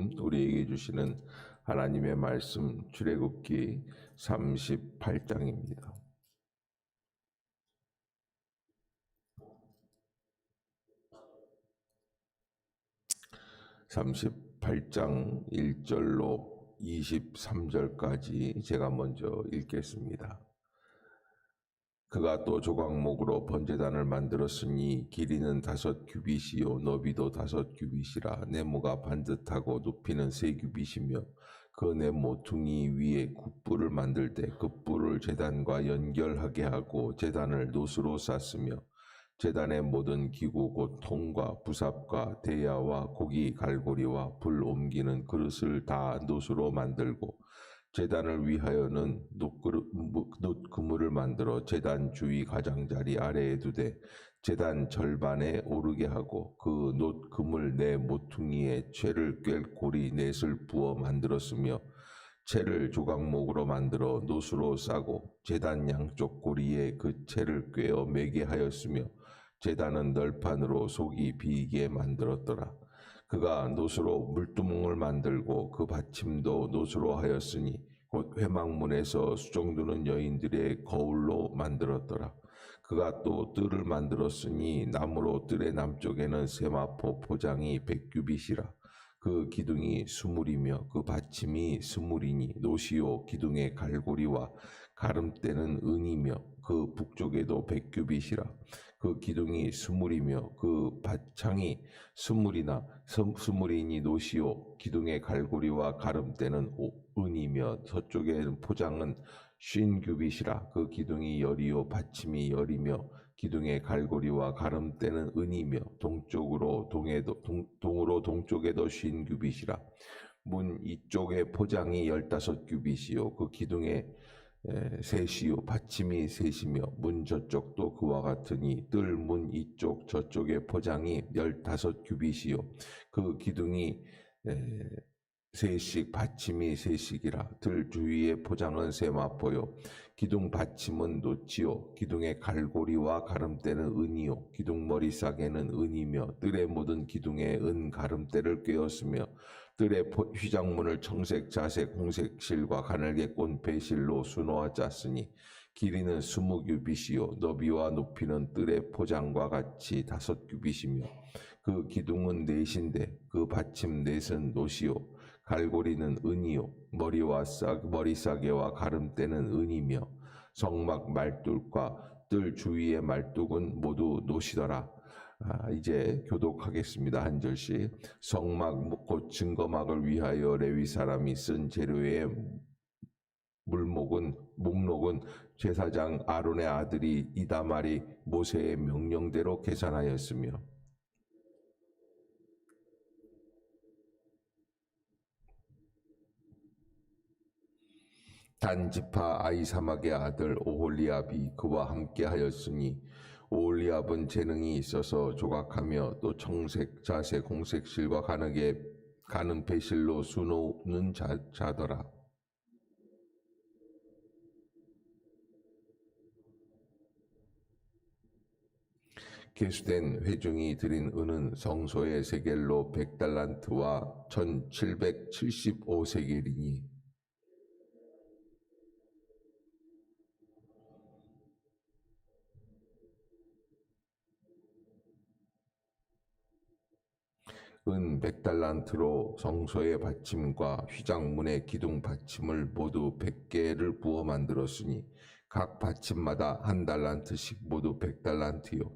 오늘 우리에게 주시는 하나님의 말씀 출애굽기 38장입니다. 38장 1절로 23절까지 제가 먼저 읽겠습니다. 그가 또 조각목으로 번제단을 만들었으니 길이는 5규빗이요 너비도 5규빗이라 네모가 반듯하고 높이는 3규빗이며 그 네모 퉁이 위에 굿불을 만들 때 그 뿔을 제단과 연결하게 하고 제단을 노스로 쌌으며 제단의 모든 기구 곧 통과 부삽과 대야와 고기 갈고리와 불 옮기는 그릇을 다 노스로 만들고 제단을 위하여는 놋 그물을 만들어 제단 주위 가장자리 아래에 두되 제단 절반에 오르게 하고 그 놋 그물 네 모퉁이에 채를 꿰 고리 넷을 부어 만들었으며 채를 조각목으로 만들어 놋으로 싸고 제단 양쪽 고리에 그 채를 꿰어 매게 하였으며 제단은 널판으로 속이 비게 만들었더라. 그가 놋으로 물두멍을 만들고 그 받침도 놋으로 하였으니 곧 회막문에서 수종두는 여인들의 거울로 만들었더라. 그가 또 뜰을 만들었으니 나무로 뜰의 남쪽에는 세마포 포장이 100규빗이라. 그 기둥이 수물이며 그 받침이 스물이니 놋이요 기둥의 갈고리와 가름대는 은이며 그 북쪽에도 100규빗이라. 그 기둥이 스물이며 그 받창이 스물이니 놋이요 기둥의 갈고리와 가름대는 은이며 서쪽에는 포장은 50규빗이라. 그 기둥이 열이요 받침이 열이며 기둥의 갈고리와 가름대는 은이며 동쪽으로 동쪽에도 50규빗이라. 문 이쪽의 포장이 15규빗이요 그 기둥의 셋이요 받침이 셋이며 문 저쪽도 그와 같으니 뜰 문 이쪽 저쪽의 포장이 15규빗이요 그 기둥이 셋씩 받침이 셋씩이라. 뜰 주위의 포장은 세마포요 기둥 받침은 놋이요 기둥의 갈고리와 가름대는 은이요 기둥 머리싸개는 은이며 뜰의 모든 기둥에 은 가름대를 꿰었으며 뜰의 휘장문을 청색, 자색, 홍색 실과 가늘게 꼰 배실로 수놓아 짰으니 길이는 20규빗이요 너비와 높이는 뜰의 포장과 같이 5규빗이며 그 기둥은 넷인데 그 받침 넷은 놋이요 갈고리는 은이요 머리싸개와 가름대는 은이며 성막 말뚝과 뜰 주위의 말뚝은 모두 놋이더라. 이제 교독하겠습니다. 한 절씩. 성막 곧 증거막을 위하여 레위 사람이 쓴 재료의 목록은 제사장 아론의 아들이 이다말이 모세의 명령대로 계산하였으며 단지파 아이사막의 아들 오홀리압이 그와 함께 하였으니 오홀리압은 재능이 있어서 조각하며 또 청색, 자색, 홍색 실과 가는 배실로 수놓는 자더라. 계수된 회중이 드린 은은 성소의 세겔로 100달란트와 1775세겔이니 은 100달란트로 성소의 받침과 휘장문의 기둥 받침을 모두 100개를 부어 만들었으니 각 받침마다 1달란트씩 모두 100달란트요.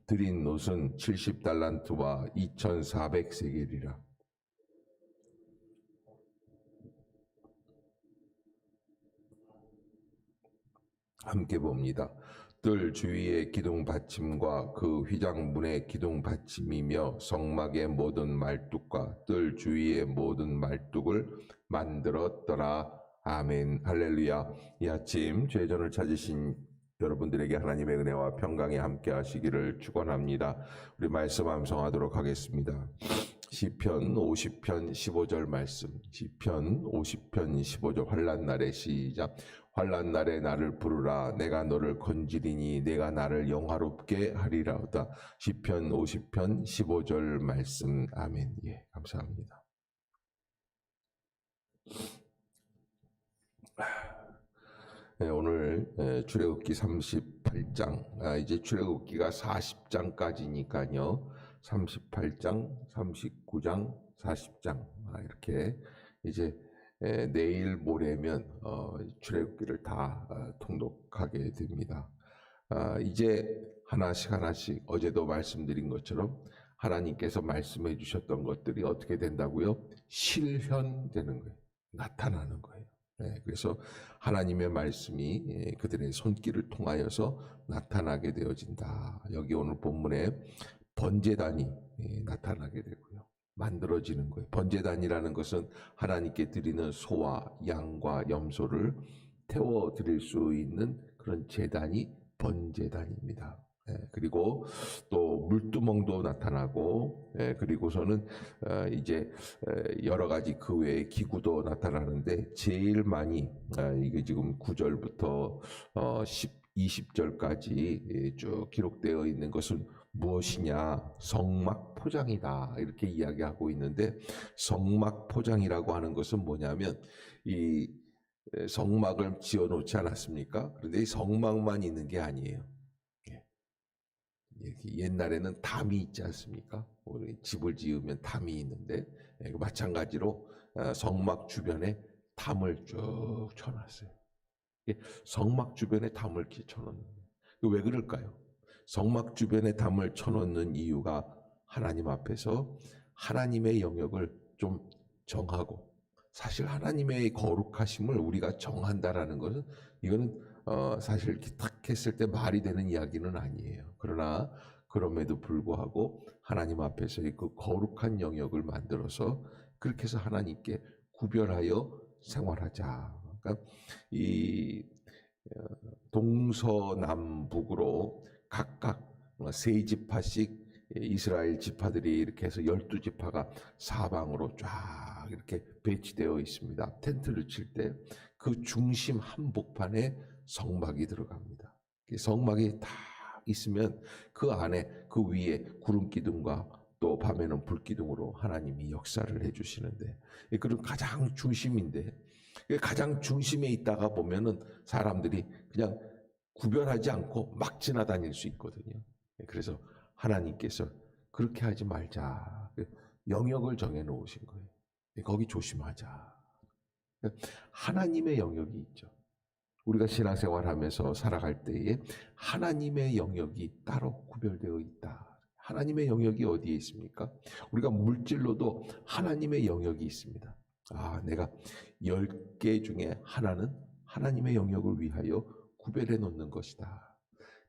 드린 놋은 70달란트와 2400세겔이라. 함께 봅니다. 뜰 주위의 기둥 받침과 그 휘장문의 기둥 받침이며 성막의 모든 말뚝과 뜰 주위의 모든 말뚝을 만들었더라. 아멘. 할렐루야. 이 아침 죄전을 찾으신 여러분들에게 하나님의 은혜와 평강이 함께 하시기를 축원합니다. 우리 말씀 암송하도록 하겠습니다. 시편 50편 15절 말씀. 시편 50편 15절 환난 날의 시작. 환난 날에 나를 부르라. 내가 너를 건지리니 내가 나를 영화롭게 하리라오다. 시편 50편 15절 말씀. 아멘. 예, 감사합니다. 네, 오늘 출애굽기 38장, 이제 출애굽기가 40장까지니까요. 38장, 39장, 40장 이렇게 이제 내일 모레면 출애굽기를 다 통독하게 됩니다. 이제 하나씩 하나씩 어제도 말씀드린 것처럼 하나님께서 말씀해 주셨던 것들이 어떻게 된다고요? 실현되는 거예요. 나타나는 거예요. 네, 그래서 하나님의 말씀이 그들의 손길을 통하여서 나타나게 되어진다. 여기 오늘 본문에 번제단이 나타나게 되고요. 만들어지는 거예요. 번제단이라는 것은 하나님께 드리는 소와 양과 염소를 태워 드릴 수 있는 그런 제단이 번제단입니다. 그리고 또 물두멍도 나타나고, 그리고서는 이제 여러 가지 그 외의 기구도 나타나는데 제일 많이 이게 지금 9절부터 20절까지 쭉 기록되어 있는 것은 무엇이냐? 성막 포장이다. 이렇게 이야기하고 있는데, 성막 포장이라고 하는 것은 뭐냐면 이 성막을 지어놓지 않았습니까? 그런데 이 성막만 있는 게 아니에요. 옛날에는 담이 있지 않습니까? 우리 집을 지으면 담이 있는데 마찬가지로 성막 주변에 담을 쭉 쳐놨어요. 성막 주변에 담을 이렇게 쳐놓는 거예요. 왜 그럴까요? 성막 주변에 담을 쳐놓는 이유가 하나님 앞에서 하나님의 영역을 좀 정하고, 사실 하나님의 거룩하심을 우리가 정한다라는 것은 이거는 사실 이렇게 탁 했을 때 말이 되는 이야기는 아니에요. 그러나 그럼에도 불구하고 하나님 앞에서의 그 거룩한 영역을 만들어서 그렇게 해서 하나님께 구별하여 생활하자. 그러니까 이 동서남북으로 각각 세 지파씩 이스라엘 지파들이 이렇게 해서 12지파가 사방으로 쫙 이렇게 배치되어 있습니다. 텐트를 칠 때 그 중심 한복판에 성막이 들어갑니다. 성막이 다 있으면 그 안에 그 위에 구름 기둥과 또 밤에는 불 기둥으로 하나님이 역사를 해주시는데, 그런 가장 중심인데, 가장 중심에 있다가 보면은 사람들이 그냥 구별하지 않고 막 지나다닐 수 있거든요. 그래서 하나님께서 그렇게 하지 말자. 영역을 정해 놓으신 거예요. 거기 조심하자. 하나님의 영역이 있죠. 우리가 신앙생활 하면서 살아갈 때에 하나님의 영역이 따로 구별되어 있다. 하나님의 영역이 어디에 있습니까? 우리가 물질로도 하나님의 영역이 있습니다. 내가 10개 중에 하나는 하나님의 영역을 위하여 구별해 놓는 것이다.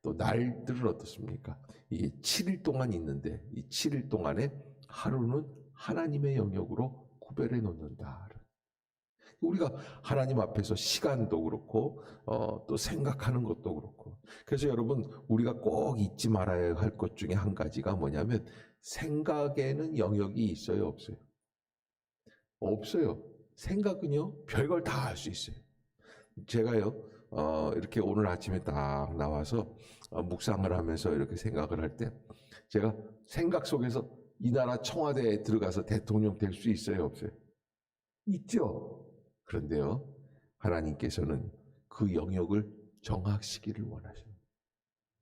또 날들은 어떻습니까? 이게 7일 동안 있는데 이 7일 동안에 하루는 하나님의 영역으로 구별해 놓는다. 우리가 하나님 앞에서 시간도 그렇고 또 생각하는 것도 그렇고, 그래서 여러분 우리가 꼭 잊지 말아야 할 것 중에 한 가지가 뭐냐면 생각에는 영역이 있어요, 없어요? 없어요. 생각은요 별걸 다 할 수 있어요. 제가요 이렇게 오늘 아침에 딱 나와서 묵상을 하면서 이렇게 생각을 할 때 제가 생각 속에서 이 나라 청와대에 들어가서 대통령 될 수 있어요, 없어요? 있죠. 그런데요 하나님께서는 그 영역을 정하시기를 원하십니다.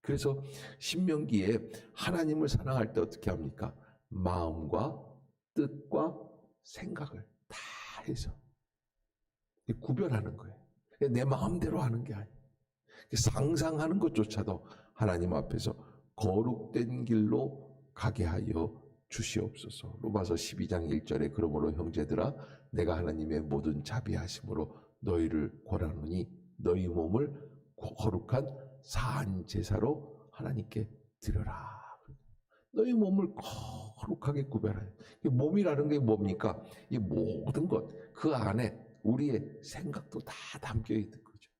그래서 신명기에 하나님을 사랑할 때 어떻게 합니까? 마음과 뜻과 생각을 다 해서 구별하는 거예요. 내 마음대로 하는 게 아니에요. 상상하는 것조차도 하나님 앞에서 거룩된 길로 가게 하여 주시옵소서. 로마서 12장 1절에 그러므로 형제들아 내가 하나님의 모든 자비하심으로 너희를 권하노니 너희 몸을 거룩한 사한 제사로 하나님께 드려라. 너희 몸을 거룩하게 구별하여. 몸이라는 게 뭡니까? 이 모든 것, 그 안에 우리의 생각도 다 담겨 있는 거죠.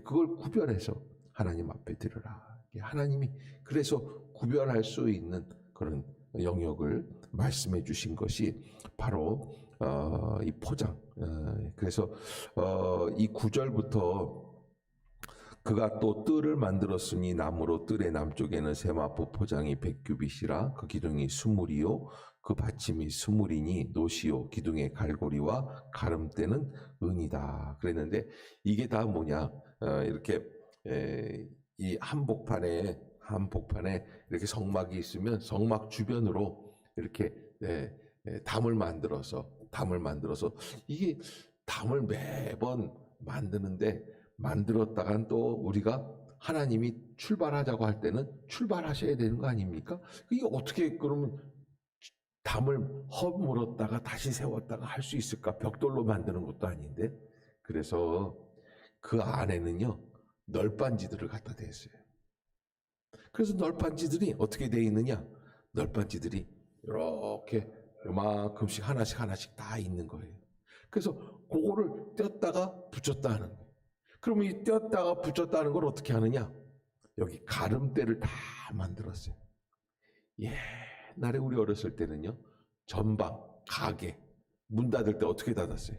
그걸 구별해서 하나님 앞에 드려라. 하나님이 그래서 구별할 수 있는 그런 영역을 말씀해 주신 것이 바로 이 포장. 그래서 이 9절부터 그가 또 뜰을 만들었으니 나무로 뜰의 남쪽에는 세마포 포장이 100규빗이라 그 기둥이 스물이요 그 받침이 스물이니 노시요 기둥의 갈고리와 가름대는 은이다. 그랬는데 이게 다 뭐냐? 이렇게 이 한복판에 이렇게 성막이 있으면 성막 주변으로 이렇게 담을 만들어서 이게 담을 매번 만들었다간 또 우리가 하나님이 출발하자고 할 때는 출발하셔야 되는 거 아닙니까? 이게 어떻게 그러면 담을 허물었다가 다시 세웠다가 할 수 있을까? 벽돌로 만드는 것도 아닌데. 그래서 그 안에는요 널빤지들을 갖다 댔어요. 그래서 널빤지들이 어떻게 돼 있느냐? 널빤지들이 이렇게 요만큼씩 하나씩 다 있는 거예요. 그래서 그거를 뗐다가 붙였다 하는 거예요. 그러면 이 뗐다가 붙였다 하는 걸 어떻게 하느냐? 여기 가름대를 다 만들었어요. 옛날에 우리 어렸을 때는요, 전방, 가게, 문 닫을 때 어떻게 닫았어요?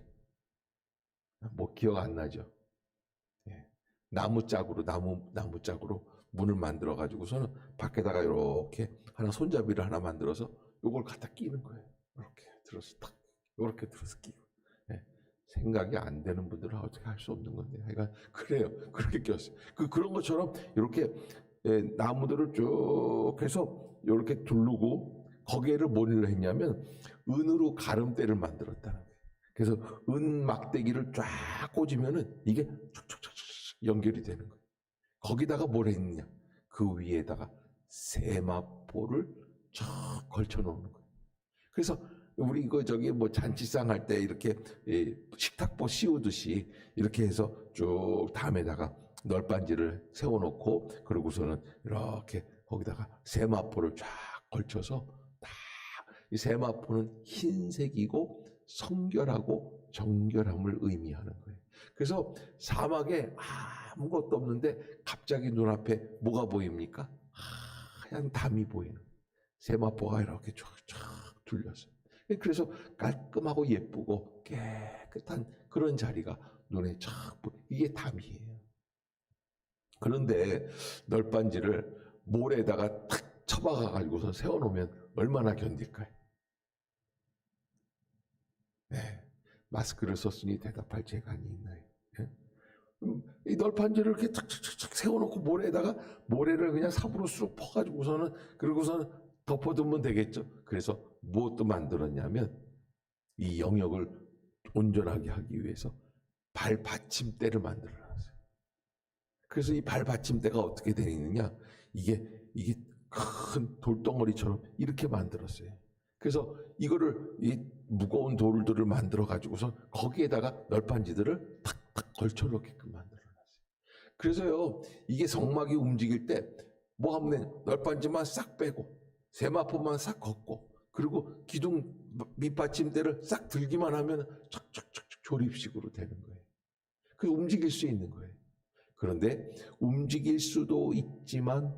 뭐 기억 안 나죠? 나무 짝으로 문을 만들어 가지고서는 밖에다가 이렇게 손잡이를 하나 만들어서 요걸 갖다 끼는 거예요. 이렇게 들어서 탁, 이렇게 들어서 끼고. 생각이 안 되는 분들은 어떻게 할 수 없는 건데. 그러니까 그래요. 그렇게 꼈어요. 그런 것처럼 이렇게 나무들을 쭉 해서 이렇게 두르고 거기에를 뭐를 했냐면 은으로 가름대를 만들었다는 거예요. 그래서 은 막대기를 쫙 꽂으면은 이게 촉촉촉촉 연결이 되는 거예요. 거기다가 뭘 했느냐? 그 위에다가 세마포를 쫙 걸쳐 놓는 거예요. 그래서 우리 이거 뭐 잔치상 할 때 이렇게 식탁보 씌우듯이 이렇게 해서 쭉 담에다가 널빤지를 세워놓고 그러고서는 이렇게 거기다가 세마포를 쫙 걸쳐서 다 이 세마포는 흰색이고 성결하고 정결함을 의미하는 거예요. 그래서 사막에 아무것도 없는데 갑자기 눈앞에 뭐가 보입니까? 하얀 담이 보이는 세마포가 이렇게 쫙쫙 둘렸어요. 그래서 깔끔하고 예쁘고 깨끗한 그런 자리가 눈에 쫙 보여. 이게 담이에요. 그런데 널빤지를 모래에다가 탁 쳐박아 가지고서 세워놓으면 얼마나 견딜까요? 마스크를 썼으니 대답할 재간이 있나요? 이 널빤지를 이렇게 착착착 세워놓고 모래를 그냥 삽으로 쑥 퍼가지고서는 그러고서는 덮어두면 되겠죠. 그래서 무엇도 만들었냐면 이 영역을 온전하게 하기 위해서 발받침대를 만들어놨어요. 그래서 이 발받침대가 어떻게 되어 있느냐? 이게 큰 돌덩어리처럼 이렇게 만들었어요. 그래서 이거를 이 무거운 돌들을 만들어 가지고서 거기에다가 널빤지들을 탁탁 걸쳐놓게끔 만들어놨어요. 그래서요 이게 성막이 움직일 때 뭐 하면 널빤지만 싹 빼고 세마포만 싹 걷고 그리고 기둥 밑받침대를 싹 들기만 하면 척척척 조립식으로 되는 거예요. 그래서 움직일 수 있는 거예요. 그런데 움직일 수도 있지만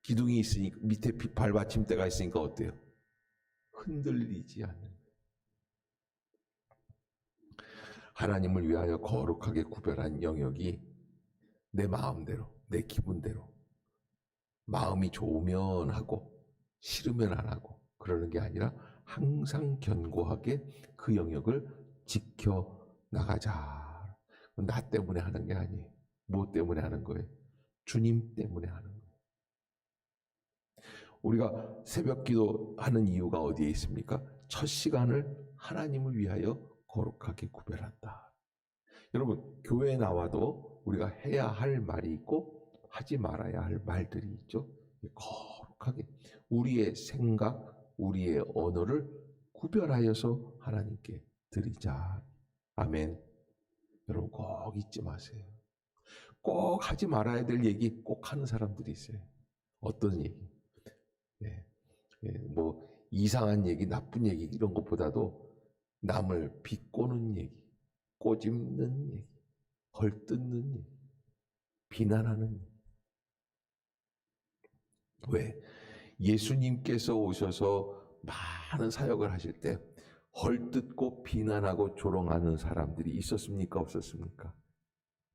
기둥이 있으니까 밑에 발받침대가 있으니까 어때요? 흔들리지 않는 거예요. 하나님을 위하여 거룩하게 구별한 영역이 내 마음대로, 내 기분대로 마음이 좋으면 하고 싫으면 안 하고 그러는 게 아니라 항상 견고하게 그 영역을 지켜나가자. 나 때문에 하는 게 아니에요. 무엇 때문에 하는 거예요? 주님 때문에 하는 거예요. 우리가 새벽 기도하는 이유가 어디에 있습니까? 첫 시간을 하나님을 위하여 거룩하게 구별한다. 여러분, 교회에 나와도 우리가 해야 할 말이 있고 하지 말아야 할 말들이 있죠. 거룩하게 우리의 생각, 우리의 언어를 구별하여서 하나님께 드리자. 아멘. 여러분 꼭 잊지 마세요. 꼭 하지 말아야 될 얘기 꼭 하는 사람들이 있어요. 어떤 얘기? 뭐 이상한 얘기, 나쁜 얘기 이런 것보다도 남을 비꼬는 얘기, 꼬집는 얘기, 헐뜯는 얘기, 비난하는 얘기. 왜? 예수님께서 오셔서 많은 사역을 하실 때 헐뜯고 비난하고 조롱하는 사람들이 있었습니까? 없었습니까?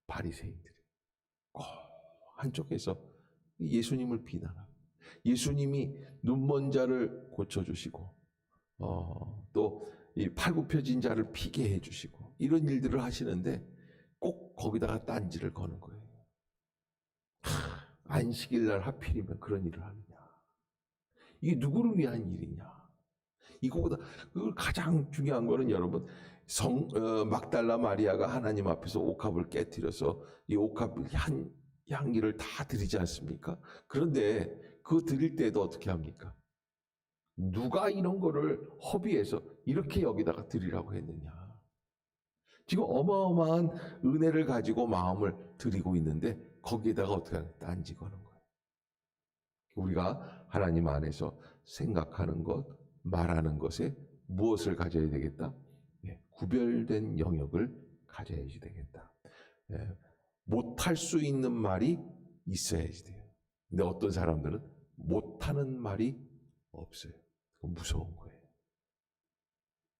바리새인들이. 한쪽에서 예수님을 비난하고, 예수님이 눈먼 자를 고쳐주시고, 또 이 팔굽혀진 자를 피게 해주시고, 이런 일들을 하시는데 꼭 거기다가 딴지를 거는 거예요. 안식일 날 하필이면 그런 일을 하느냐. 이게 누구를 위한 일이냐. 이거보다 그걸 가장 중요한 거는 여러분, 막달라 마리아가 하나님 앞에서 옥합을 깨뜨려서 이 옥합 향기를 다 드리지 않습니까? 그런데 그거 드릴 때도 어떻게 합니까? 누가 이런 거를 허비해서 이렇게 여기다가 드리라고 했느냐. 지금 어마어마한 은혜를 가지고 마음을 드리고 있는데 거기에다가 어떻게 하냐, 딴지 거는 거예요. 우리가 하나님 안에서 생각하는 것, 말하는 것에 무엇을 가져야 되겠다? 구별된 영역을 가져야지 되겠다. 못할 수 있는 말이 있어야지 돼요. 근데 어떤 사람들은 못하는 말이 없어요. 무서운 거예요.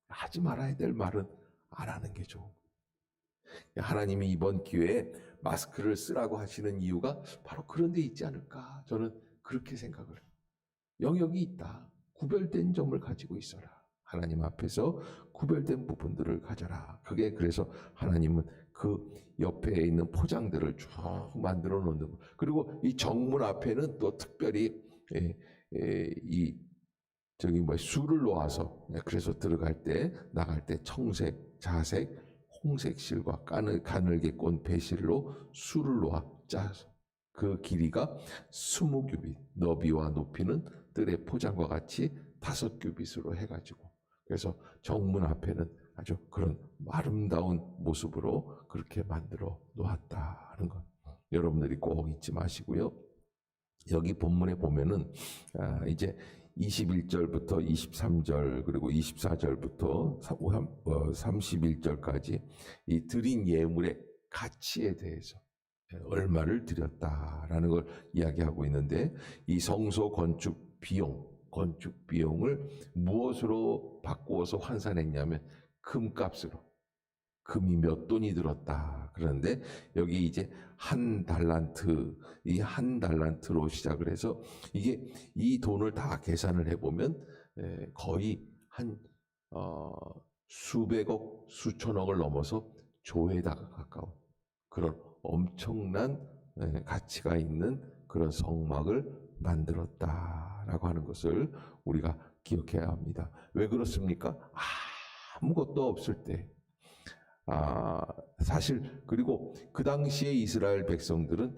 하지 말아야 될 말은 안 하는 게 좋은 거예요. 하나님이 이번 기회에 마스크를 쓰라고 하시는 이유가 바로 그런 데 있지 않을까, 저는 그렇게 생각을 해요. 영역이 있다. 구별된 점을 가지고 있어라. 하나님 앞에서 구별된 부분들을 가져라. 그게 그래서 하나님은 그 옆에 있는 포장들을 쭉 만들어 놓는 거. 그리고 이 정문 앞에는 또 특별히 술을 놓아서, 그래서 들어갈 때 나갈 때 청색, 자색, 홍색 실과 가늘게 꼰 배실로 술을 놓아 짜서 그 길이가 20규빗, 너비와 높이는 뜰의 포장과 같이 5규빗으로 해가지고, 그래서 정문 앞에는 아주 그런 아름다운 모습으로 그렇게 만들어 놓았다는 것, 여러분들이 꼭 잊지 마시고요. 여기 본문에 보면은 이제 21절부터 23절 그리고 24절부터 31절까지 이 드린 예물의 가치에 대해서 얼마를 드렸다라는 걸 이야기하고 있는데, 이 성소 건축 비용을 무엇으로 바꾸어서 환산했냐면 금값으로. 금이 몇 돈이 들었다. 그런데 여기 이제 한 달란트로 시작을 해서 이게 이 돈을 다 계산을 해보면 거의 한 수백억, 수천억을 넘어서 조에다가 가까운 그런 엄청난 가치가 있는 그런 성막을 만들었다라고 하는 것을 우리가 기억해야 합니다. 왜 그렇습니까? 아무것도 없을 때, 사실 그리고 그 당시에 이스라엘 백성들은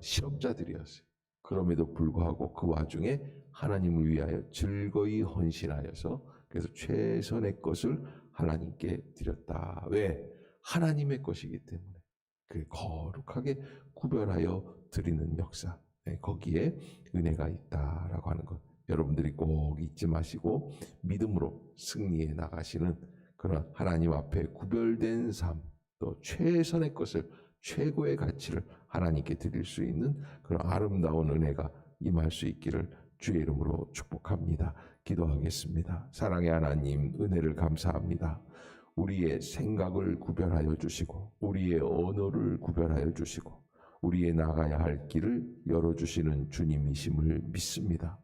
실업자들이었어요. 그럼에도 불구하고 그 와중에 하나님을 위하여 즐거이 헌신하여서, 그래서 최선의 것을 하나님께 드렸다. 왜? 하나님의 것이기 때문에. 그 거룩하게 구별하여 드리는 역사, 거기에 은혜가 있다라고 하는 것, 여러분들이 꼭 잊지 마시고 믿음으로 승리해 나가시는 그런 하나님 앞에 구별된 삶, 또 최선의 것을, 최고의 가치를 하나님께 드릴 수 있는 그런 아름다운 은혜가 임할 수 있기를 주의 이름으로 축복합니다. 기도하겠습니다. 사랑의 하나님, 은혜를 감사합니다. 우리의 생각을 구별하여 주시고, 우리의 언어를 구별하여 주시고, 우리의 나가야 할 길을 열어주시는 주님이심을 믿습니다.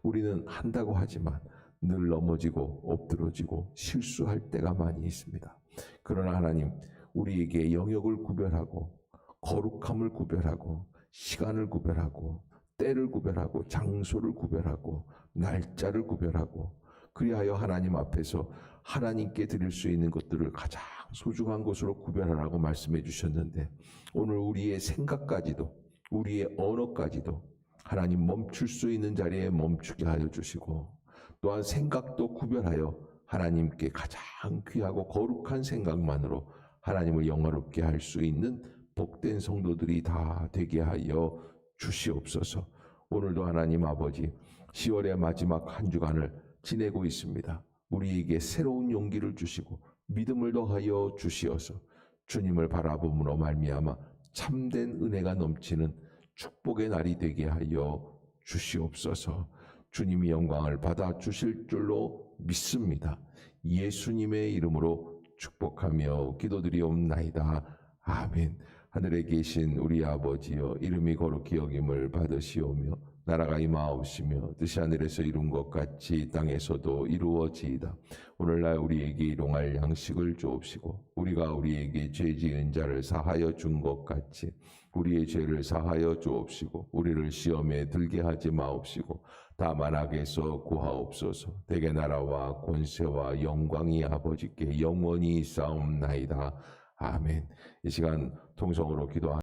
우리는 한다고 하지만 늘 넘어지고 엎드러지고 실수할 때가 많이 있습니다. 그러나 하나님, 우리에게 영역을 구별하고 거룩함을 구별하고 시간을 구별하고 때를 구별하고 장소를 구별하고 날짜를 구별하고, 그리하여 하나님 앞에서 하나님께 드릴 수 있는 것들을 가장 소중한 것으로 구별하라고 말씀해 주셨는데, 오늘 우리의 생각까지도, 우리의 언어까지도 하나님 멈출 수 있는 자리에 멈추게 하여 주시고, 또한 생각도 구별하여 하나님께 가장 귀하고 거룩한 생각만으로 하나님을 영화롭게 할 수 있는 복된 성도들이 다 되게 하여 주시옵소서. 오늘도 하나님 아버지, 10월의 마지막 한 주간을 지내고 있습니다. 우리에게 새로운 용기를 주시고 믿음을 더하여 주시어서 주님을 바라봄으로 말미암아 참된 은혜가 넘치는 축복의 날이 되게 하여 주시옵소서. 주님이 영광을 받아 주실 줄로 믿습니다. 예수님의 이름으로 축복하며 기도드리옵나이다. 아멘. 하늘에 계신 우리 아버지여 이름이 거룩히 여김을 받으시오며 나라가 임하옵시며 뜻이 하늘에서 이룬 것 같이 땅에서도 이루어지이다. 오늘날 우리에게 일용할 양식을 주옵시고 우리가 우리에게 죄 지은 자를 사하여 준 것 같이 우리의 죄를 사하여 주옵시고 우리를 시험에 들게 하지 마옵시고 다만 악에서 구하옵소서. 대개 나라와 권세와 영광이 아버지께 영원히 싸움나이다. 아멘. 이 시간 통성으로 기도하는